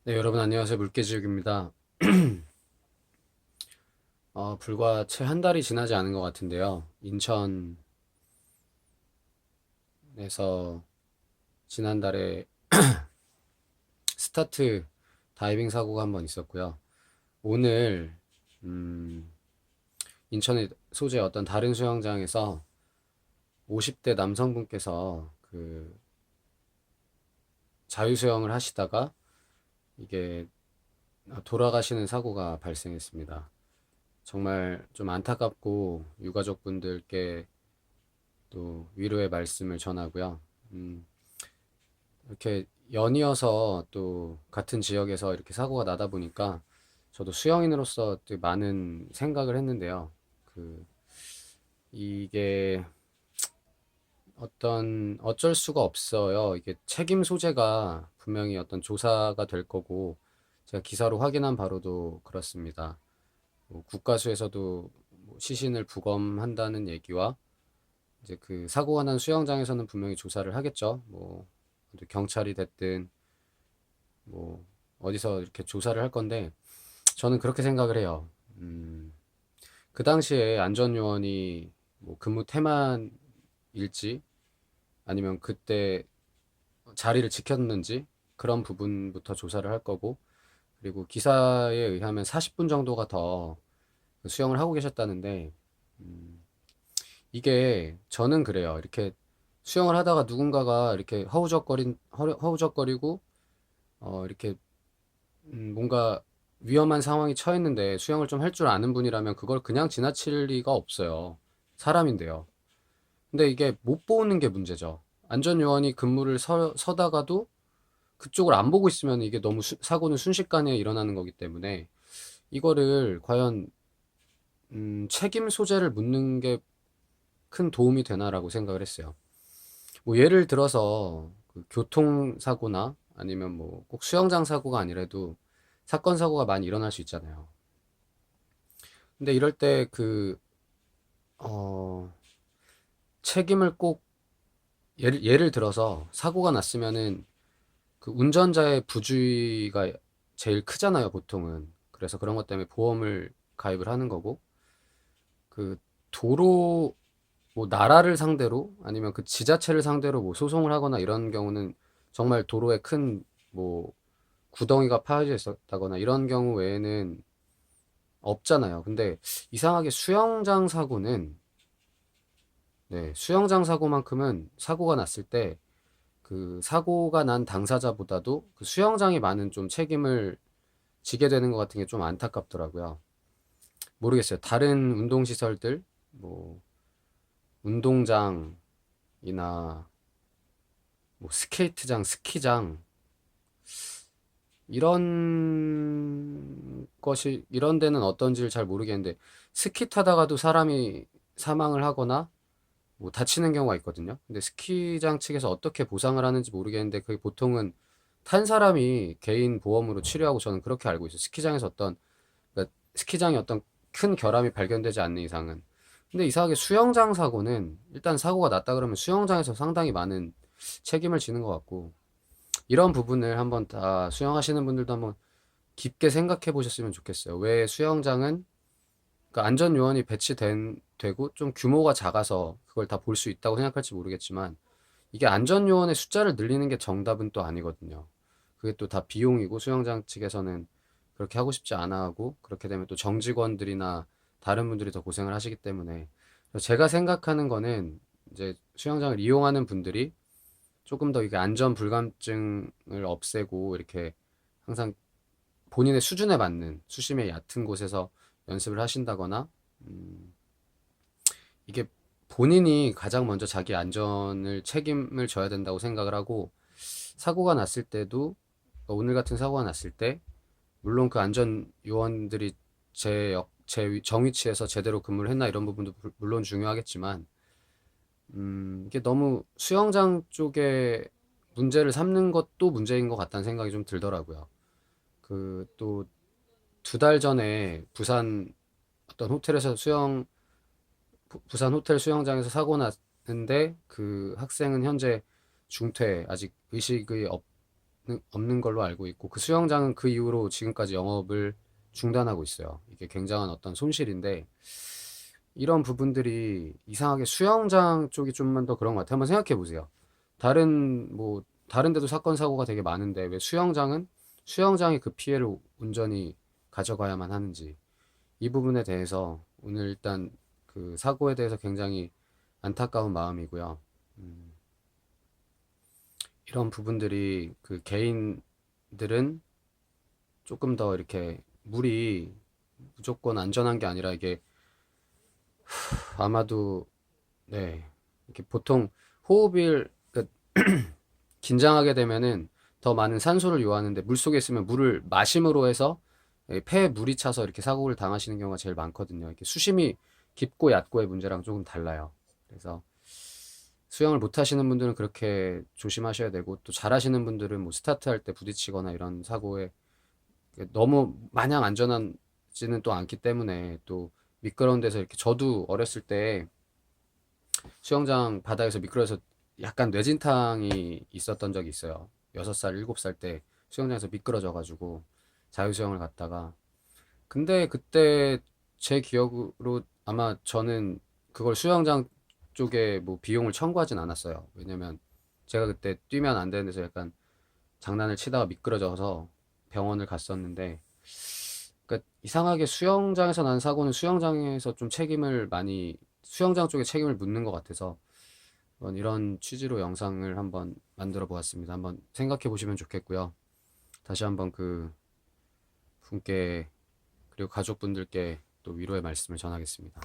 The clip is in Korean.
네, 여러분 안녕하세요. 물개지옥입니다. 불과 채 한 달이 지나지 않은 것 같은데요. 인천에서 지난달에 스타트 다이빙 사고가 한번 있었고요. 오늘 음, 인천의 소재 어떤 다른 수영장에서 50대 남성분께서 그 자유수영을 하시다가 이게 돌아가시는 사고가 발생했습니다. 정말 좀 안타깝고 유가족분들께 또 위로의 말씀을 전하고요. 음, 이렇게 연이어서 또 같은 지역에서 이렇게 사고가 나다 보니까 저도 수영인으로서 되게 많은 생각을 했는데요. 그, 이게 어쩔 수가 없어요. 이게 책임 소재가 분명히 어떤 조사가 될 거고, 제가 기사로 확인한 바로도 그렇습니다. 뭐 국가수에서도 뭐 시신을 부검한다는 얘기와 이제 그 사고가 난 수영장에서는 분명히 조사를 하겠죠. 뭐 경찰이 됐든 뭐 어디서 이렇게 조사를 할 건데 저는 그렇게 생각을 해요. 그 당시에 안전요원이 뭐 근무 태만일지 아니면 그때 자리를 지켰는지 그런 부분부터 조사를 할 거고, 그리고 기사에 의하면 40분 정도가 더 수영을 하고 계셨다는데 이게 저는 그래요. 이렇게 수영을 하다가 누군가가 이렇게 허우적거리고 이렇게 뭔가 위험한 상황이 처했는데 수영을 좀 할 줄 아는 분이라면 그걸 그냥 지나칠 리가 없어요. 사람인데요. 근데 이게 못 보는 게 문제죠. 안전요원이 근무를 서다가도 그쪽을 안 보고 있으면 이게 너무 사고는 순식간에 일어나는 거기 때문에 이거를 과연 책임 소재를 묻는 게 큰 도움이 되나라고 생각을 했어요. 뭐 예를 들어서 그 교통사고나 아니면 뭐 꼭 수영장 사고가 아니라도 사건 사고가 많이 일어날 수 있잖아요. 근데 이럴 때 어, 책임을 꼭 예를 들어서 사고가 났으면은 그 운전자의 부주의가 제일 크잖아요, 보통은. 그래서 그런 것 때문에 보험을 가입을 하는 거고, 그 도로, 뭐 나라를 상대로 아니면 그 지자체를 상대로 뭐 소송을 하거나 이런 경우는 정말 도로에 큰 뭐 구덩이가 파여져 있었다거나 이런 경우 외에는 없잖아요. 근데 이상하게 수영장 사고는, 네, 수영장 사고만큼은 사고가 났을 때 그 사고가 난 당사자보다도 그 수영장이 많은 좀 책임을 지게 되는 것 같은 게 좀 안타깝더라고요. 모르겠어요. 다른 운동시설들, 뭐, 운동장이나 뭐 스케이트장, 스키장, 이런 데는 어떤지를 잘 모르겠는데, 스키 타다가도 사람이 사망을 하거나 뭐 다치는 경우가 있거든요. 근데 스키장 측에서 어떻게 보상을 하는지 모르겠는데 그게 보통은 탄 사람이 개인 보험으로 치료하고 저는 그렇게 알고 있어요. 그러니까 스키장에 어떤 큰 결함이 발견되지 않는 이상은. 근데 이상하게 수영장 사고는 일단 사고가 났다 그러면 수영장에서 상당히 많은 책임을 지는 것 같고 이런 부분을 한번 다 수영하시는 분들도 한번 깊게 생각해 보셨으면 좋겠어요. 왜 수영장은 그러니까 안전 요원이 되고 좀 규모가 작아서 그걸 다 볼 수 있다고 생각할지 모르겠지만 이게 안전 요원의 숫자를 늘리는 게 정답은 또 아니거든요. 그게 또 다 비용이고 수영장 측에서는 그렇게 하고 싶지 않아 하고 그렇게 되면 또 정직원들이나 다른 분들이 더 고생을 하시기 때문에 제가 생각하는 거는 이제 수영장을 이용하는 분들이 조금 더 이게 안전 불감증을 없애고 이렇게 항상 본인의 수준에 맞는 수심의 얕은 곳에서 연습을 하신다거나 음, 이게 본인이 가장 먼저 자기 안전을 책임을 져야 된다고 생각을 하고 사고가 났을 때도 오늘 같은 사고가 났을 때 물론 그 안전 요원들이 제 정위치에서 제대로 근무를 했나 이런 부분도 물론 중요하겠지만 이게 너무 수영장 쪽에 문제를 삼는 것도 문제인 것 같다는 생각이 좀 들더라고요. 그 또 두 달 전에 어떤 호텔에서 부산 호텔 수영장에서 사고 났는데 그 학생은 현재 중퇴 아직 의식이 없는 걸로 알고 있고, 그 수영장은 그 이후로 지금까지 영업을 중단하고 있어요. 이게 굉장한 어떤 손실인데, 이런 부분들이 이상하게 수영장 쪽이 좀만 더 그런 것 같아요. 한번 생각해 보세요. 다른 데도 사건 사고가 되게 많은데 왜 수영장이 그 피해를 온전히 가져가야만 하는지, 이 부분에 대해서 오늘 일단 그 사고에 대해서 굉장히 안타까운 마음이고요. 음, 이런 부분들이 그 개인들은 조금 더 이렇게 물이 무조건 안전한 게 아니라 이게 아마도, 네, 이렇게 보통 호흡을 그 긴장하게 되면은 더 많은 산소를 요하는데, 물속에 있으면 물을 마심으로 해서 폐에 물이 차서 이렇게 사고를 당하시는 경우가 제일 많거든요. 이렇게 수심이 깊고 얕고의 문제랑 조금 달라요. 그래서 수영을 못 하시는 분들은 그렇게 조심하셔야 되고, 또 잘하시는 분들은 뭐 스타트할 때 부딪히거나 이런 사고에 너무 마냥 안전하지는 또 않기 때문에, 또 미끄러운 데서 이렇게, 저도 어렸을 때 수영장 바닥에서 미끄러져서 약간 뇌진탕이 있었던 적이 있어요. 6살, 7살 때 수영장에서 미끄러져가지고 자유수영을 갔다가. 근데 그때 제 기억으로 아마 저는 그걸 수영장 쪽에 뭐 비용을 청구하진 않았어요. 왜냐면 제가 그때 뛰면 안 되는 데서 약간 장난을 치다가 미끄러져서 병원을 갔었는데, 그러니까 이상하게 수영장에서 난 사고는 수영장에서 좀 수영장 쪽에 책임을 묻는 것 같아서 이런 취지로 영상을 한번 만들어 보았습니다. 한번 생각해 보시면 좋겠고요. 다시 한번 그 분께, 그리고 가족분들께 또 위로의 말씀을 전하겠습니다.